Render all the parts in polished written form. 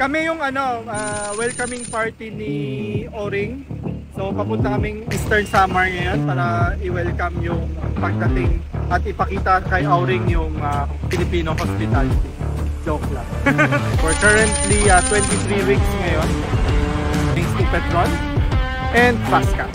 Kami yung welcoming party ni O-Ring. So papunta kaming Eastern Samar ngayon para i-welcome yung pagdating at ipakita kay O-Ring yung Filipino hospitality. Joke lang. We're currently 23 weeks ngayon. Thanks to Petron and Pasca.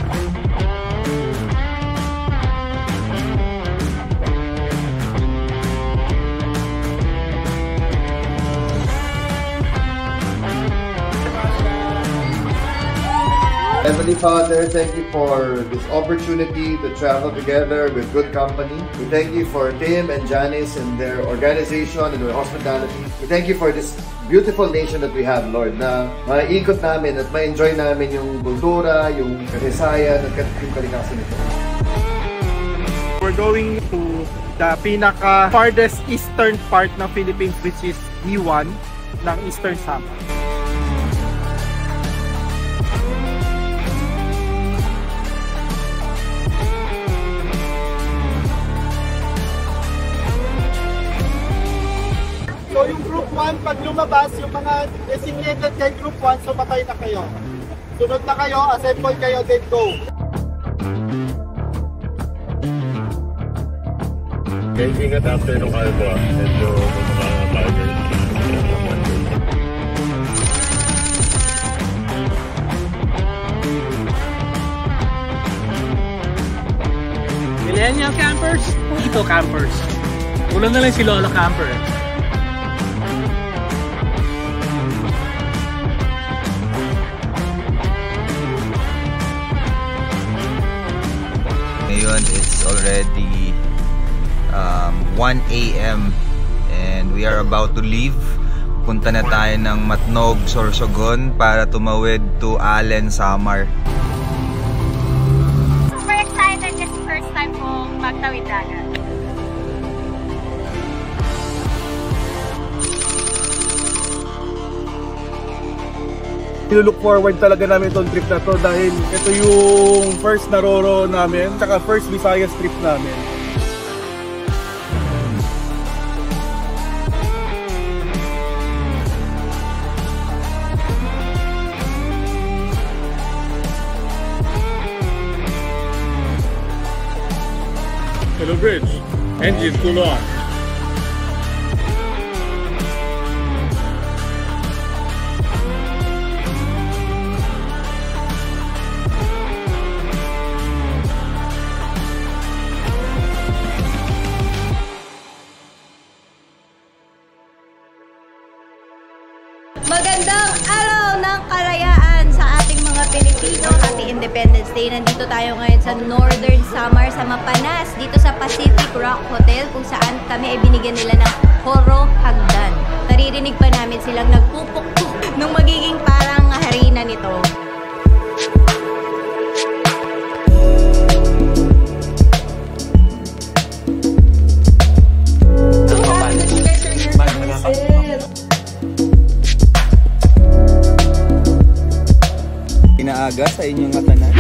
Heavenly Father, thank you for this opportunity to travel together with good company. We thank you for Tim and Janice and their organization and their hospitality. We thank you for this beautiful nation that we have, Lord, na maiikot namin at ma-enjoy namin yung kultura, yung kasaysayan at yung kalikasan nito. We're going to the pinaka-farthest eastern part ng Philippines, which is D1 ng Eastern Samar. So yung group 1, pag lumabas, yung mga designated kay group 1, so patay na kayo. Sunod na kayo, assemble kayo, then go. Okay, ingat after nung kalbo medyo mga bagay. Millennial campers, Tito campers. Kulang na lang si Lolo camper. Ngayon, it's already 1 AM and we are about to leave. Punta na tayo ng Matnog, Sorsogon para tumawid to Allen, Samar. Super excited kasi first time kong magtawid dagat. Look forward talaga namin itong trip na to dahil ito yung first na Roro namin, tsaka first Visayas trip namin. Hello Bridge, engine cool on. Magandang araw ng kalayaan sa ating mga Pilipino. Happy Independence Day. Nandito tayo ngayon sa Northern Samar, sa Mapanas, dito sa Pacific Rock Hotel, kung saan kami ay binigyan nila ng Horo Hagdan. Naririnig pa namin silang nagpupukpuk nung magiging parang harina nito. Inaaga sa inyong katanan.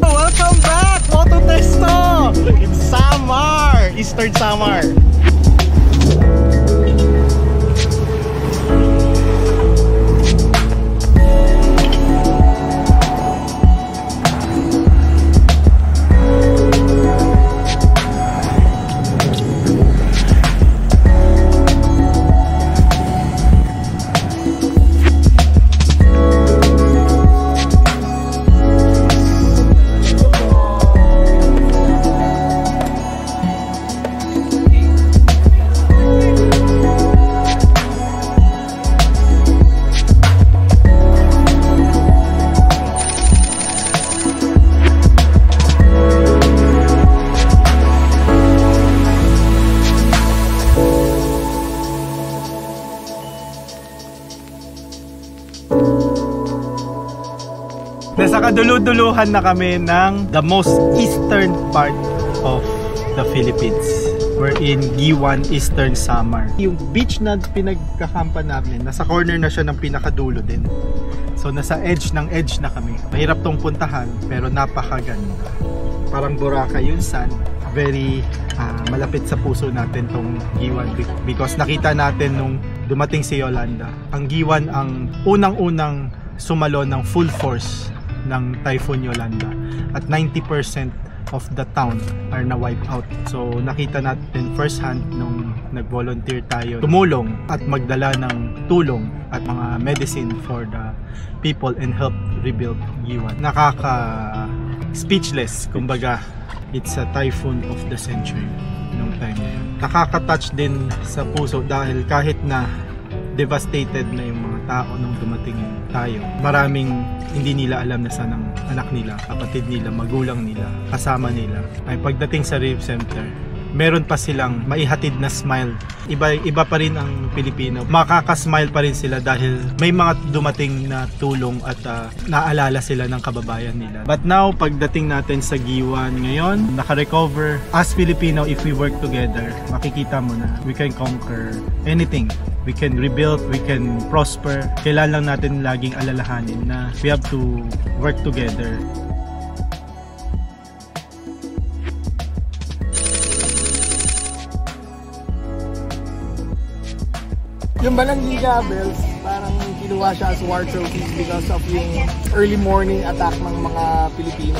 Welcome back! Moto Testo! It's Samar! Eastern Samar! Nasa kadulu-duluhan na kami ng the most eastern part of the Philippines. We're in Giwan, Eastern Samar. Yung beach na pinagkakampan namin, nasa corner na siya ng pinakadulo din. So nasa edge na kami. Mahirap tong puntahan pero napakaganda. Parang Boracay yung sun. Very malapit sa puso natin tong Giwan because nakita natin nung dumating si Yolanda. Ang Giwan ang unang-unang sumalo ng full force ng Typhoon Yolanda at 90% of the town are na-wipe out. So nakita natin first hand nung nag-volunteer tayo tumulong at magdala ng tulong at mga medicine for the people and help rebuild Giwan. Nakaka-speechless, kumbaga. It's a typhoon of the century nung time na yun. Nakaka-touch din sa puso dahil kahit na devastated na yung mga tao nung dumating tayo, maraming hindi nila alam na saan ang anak nila, kapatid nila, magulang nila, kasama nila. Ay pagdating sa Relief Center, meron pa silang maihatid na smile. Iba pa rin ang Pilipino. Makaka-smile pa rin sila dahil may mga dumating na tulong at naalala sila ng kababayan nila. But now, pagdating natin sa Giwan ngayon, naka-recover. As Filipino, if we work together, makikita mo na we can conquer anything. We can rebuild, we can prosper. Kailangan lang natin laging alalahanin na we have to work together. Yung Balanghiga Bells, parang kinuha siya as war trophies because of yung early morning attack ng mga Pilipino.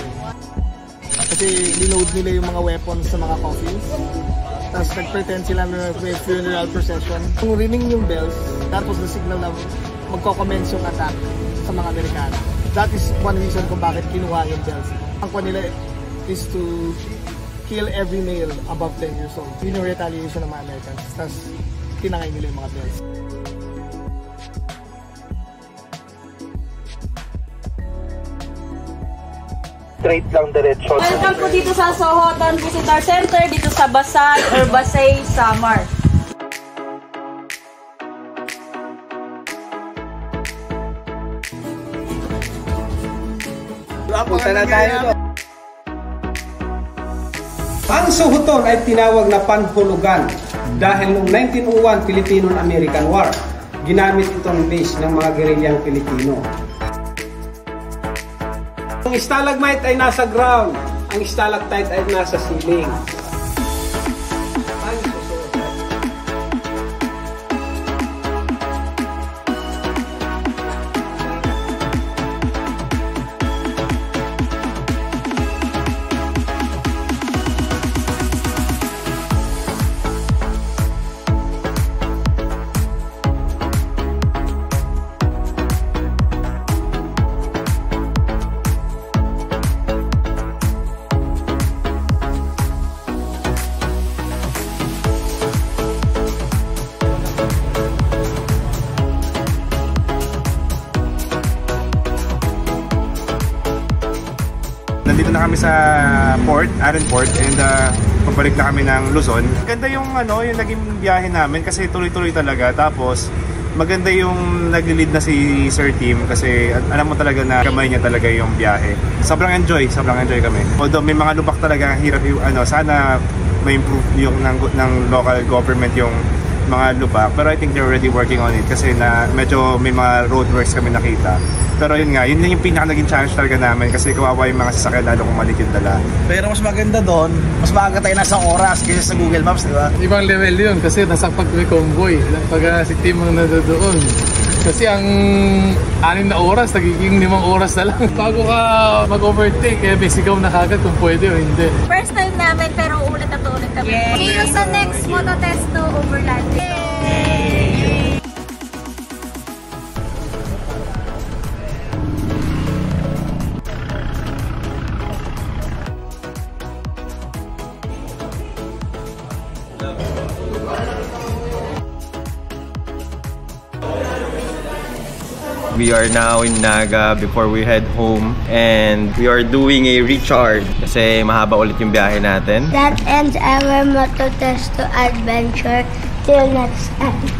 Kasi linode nila yung mga weapons sa mga coffins. Tapos nag-pretend sila na may funeral procession. Kung rining yung bells, that was the signal na magko-commence yung attack sa mga Amerikano. That is one reason kung bakit kinuha yung bells. Ang kwa nila is to kill every male above 10 years old. Yun yung retaliation ng mga Americans. Tapos tinangay nila yung mga bells. Straight lang, diretso. Welcome po dito sa Sohoton Visitor Center, dito sa Basay or Basay, Samar. Punta na tayo. Ang Sohoton ay tinawag na panhulugan dahil noong 1901 Filipino-American War, ginamit itong base ng mga gerilyang Pilipino. Ang stalagmite ay nasa ground, ang stalactite ay nasa ceiling. Nandito na kami sa port, Aaron Port, and pabalik na kami ng Luzon. Ganda yung yung naging biyahe namin kasi tuloy-tuloy talaga. Tapos maganda yung nagli-lead na si Sir Tim kasi alam mo talaga na kamay niya talaga yung biyahe. Sobrang enjoy kami. Although may mga lubak talaga, hirap yung sana may improve yung ng local government yung mga lubak. Pero I think they're already working on it kasi na medyo may mga roadworks kami nakita. Pero yun nga, yun yung pinaka naging challenge talaga namin kasi kawawa yung mga sasakyan lalo kung maliit yung dala. Pero mas maganda doon, mas maaga tayo nasa oras kaysa sa Google Maps, di ba? Ibang level yun kasi nasa pag may convoy, pag si Tim ang nandoon. Kasi ang 6 na oras, nagiging 5 oras na lang. Bago ka mag-overtake, may sigaw na kagad kung pwede o hindi. First time namin pero ulit at ulit kami. See you sa next Mototesto Overland. Yay! We are now in Naga before we head home and we are doing a recharge kasi mahaba ulit yung biyahe natin. That ends our Mototesto adventure. Till next time.